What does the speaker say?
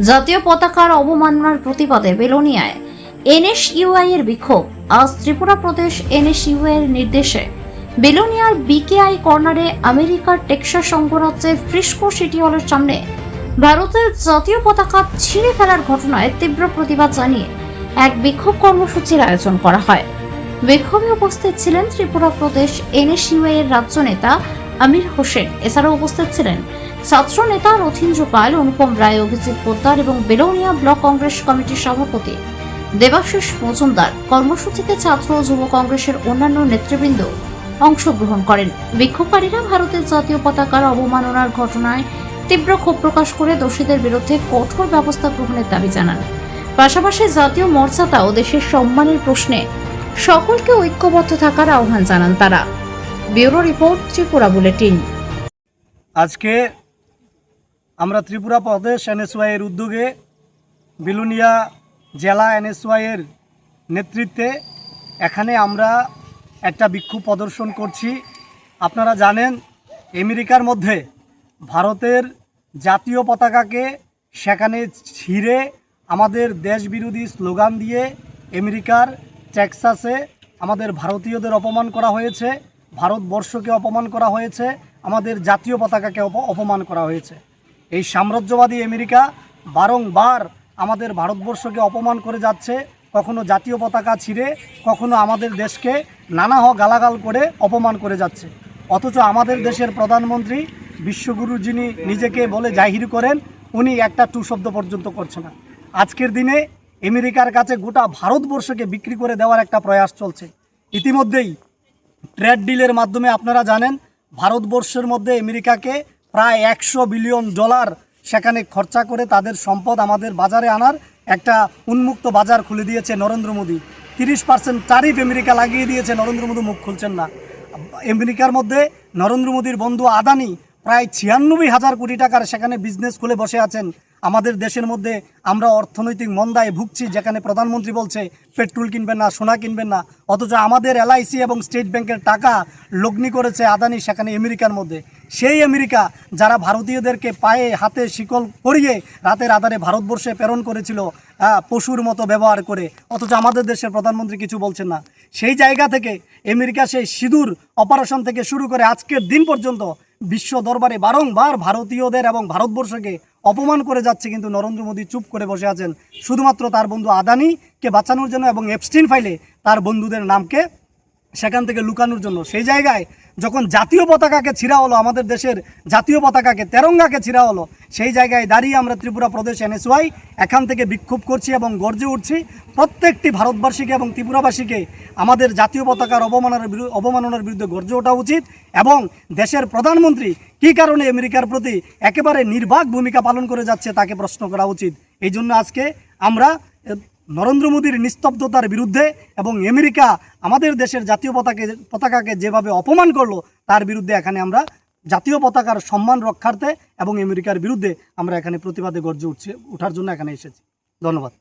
জাতীয় পতাকার অবমাননার প্রতিবাদে বেলোনিয়ায় এনএসইউআই এর বিক্ষোভ। আজ ত্রিপুরা প্রদেশ এনএসইউআই এর নির্দেশে বেলোনিয়ার বিকেআই কর্নারে আমেরিকার টেক্সাস অঙ্গরাজ্যের ফ্রিস্কো সিটি হলের সামনে ভারতের জাতীয় পতাকা ছিঁড়ে ফেলার ঘটনায় তীব্র প্রতিবাদ জানিয়ে এক বিক্ষোভ কর্মসূচির আয়োজন করা হয়। বিক্ষোভে উপস্থিত ছিলেন ত্রিপুরা প্রদেশ এনএসইউআই এর রাজ্য নেতা আমির হোসেন। এছাড়াও উপস্থিত ছিলেন ছাত্র নেতা রথীন্দ্র পাল, অনুপম রায়, অভিজিৎ পোদ্দার এবং বেলোনিয়া ব্লক কংগ্রেস কমিটির সভাপতি দেবাশিস মজুমদার। কর্মসূচিতে ছাত্র ও যুব কংগ্রেসের অন্যান্য নেতৃবৃন্দ অংশগ্রহণ করেন। বিক্ষোভকারীরা ভারতের জাতীয় পতাকার অবমাননার ঘটনায় তীব্র ক্ষোভ প্রকাশ করে দোষীদের বিরুদ্ধে কঠোর ব্যবস্থা গ্রহণের দাবি জানান। পাশাপাশি জাতীয় মর্যাদা ও দেশের সম্মানের প্রশ্নে সকলকে ঐক্যবদ্ধ থাকার আহ্বান জানান তারা। Bureau report, Tripura bulletin. আজকে আমরা ত্রিপুরা প্রদেশ এনএসওয়াই এর উদ্যোগে বেলোনিয়া জেলা এনএসওয়াই এর নেতৃত্বে এখানে আমরা একটা বিক্ষোভ প্রদর্শন করছি। আপনারা জানেন, আমেরিকার মধ্যে ভারতের জাতীয় পতাকাকে সেখানে ছিঁড়ে আমাদের দেশ বিরোধী স্লোগান দিয়ে আমেরিকার টেক্সাসে আমাদের ভারতীয়দের অপমান করা হয়েছে, ভারতবর্ষকে অপমান করা হয়েছে, আমাদের জাতীয় পতাকাকে অপমান করা হয়েছে। এই সাম্রাজ্যবাদী আমেরিকা বারংবার আমাদের ভারতবর্ষকে অপমান করে যাচ্ছে, কখনো জাতীয় পতাকা ছিঁড়ে, কখনো আমাদের দেশকে নানা গালাগাল করে অপমান করে যাচ্ছে। অথচ আমাদের দেশের প্রধানমন্ত্রী, বিশ্বগুরু যিনি নিজেকে বলে জাহির করেন, উনি একটা টু শব্দ পর্যন্ত করছে না। আজকের দিনে আমেরিকার কাছে গোটা ভারতবর্ষকে বিক্রি করে দেওয়ার একটা প্রয়াস চলছে। ইতিমধ্যেই ট্রেড ডিলের মাধ্যমে আপনারা জানেন, ভারতবর্ষের মধ্যে আমেরিকাকে প্রায় $100 বিলিয়ন সেখানে খরচা করে তাদের সম্পদ আমাদের বাজারে আনার একটা উন্মুক্ত বাজার খুলে দিয়েছে নরেন্দ্র মোদী। 30% ট্যারিফ আমেরিকা লাগিয়ে দিয়েছে, নরেন্দ্র মোদী মুখ খুলছেন না। আমেরিকার মধ্যে নরেন্দ্র মোদীর বন্ধু আদানি প্রায় 96,000 কোটি টাকার সেখানে বিজনেস খুলে বসে আছেন। আমাদের দেশের মধ্যে আমরা অর্থনৈতিক মন্দায় ভুগছি, যেখানে প্রধানমন্ত্রী বলছে পেট্রোল কিনবেন না, সোনা কিনবেন না, অথচ আমাদের এলআইসি এবং স্টেট ব্যাংকের টাকা লগ্নি করেছে আদানি সেখানে আমেরিকার মধ্যে। সেই আমেরিকা যারা ভারতীয়দেরকে পায়ে হাতে শিকল পরিয়ে রাতের আধারে ভারতবর্ষে প্রেরণ করেছিল পশুর মতো ব্যবহার করে, অথচ আমাদের দেশের প্রধানমন্ত্রী কিছু বলছেন না। সেই জায়গা থেকে আমেরিকা সেই সিঁদুর অপারেশন থেকে শুরু করে আজকের দিন পর্যন্ত বিশ্ব দরবারে বারংবার ভারতীয়দের এবং ভারতবর্ষকে অপমান করে যাচ্ছে, কিন্তু নরেন্দ্র মোদী চুপ করে বসে আছেন শুধুমাত্র তার বন্ধু আদানিকে বাঁচানোর জন্য এবং এপস্টিন ফাইলে তার বন্ধুদের নামকে সেখান থেকে লুকানোর জন্য। সেই জায়গায় যখন জাতীয় পতাকাকে ছিঁড়া হলো, আমাদের দেশের জাতীয় পতাকাকে, তেরঙ্গাকে ছিঁড়া হলো, সেই জায়গায় দাঁড়িয়ে আমরা ত্রিপুরা প্রদেশ এনএসওয়াই এখান থেকে বিক্ষোভ করছি এবং গর্জে উঠছি। প্রত্যেকটি ভারতবাসীকে এবং ত্রিপুরাবাসীকে আমাদের জাতীয় পতাকার অবমাননার বিরুদ্ধে গর্জে ওঠা উচিত এবং দেশের প্রধানমন্ত্রী কী কারণে আমেরিকার প্রতি একেবারে নির্বাক ভূমিকা পালন করে যাচ্ছে তাকে প্রশ্ন করা উচিত। এই জন্য আজকে আমরা নরেন্দ্র মোদীর নিস্তব্ধতার বিরুদ্ধে এবং আমেরিকা আমাদের দেশের জাতীয় পতাকাকে যেভাবে অপমান করলো তার বিরুদ্ধে এখানে আমরা জাতীয় পতাকার সম্মান রক্ষার্থে এবং আমেরিকার বিরুদ্ধে আমরা এখানে প্রতিবাদে গর্জে ওঠার জন্য এখানে এসেছি। ধন্যবাদ।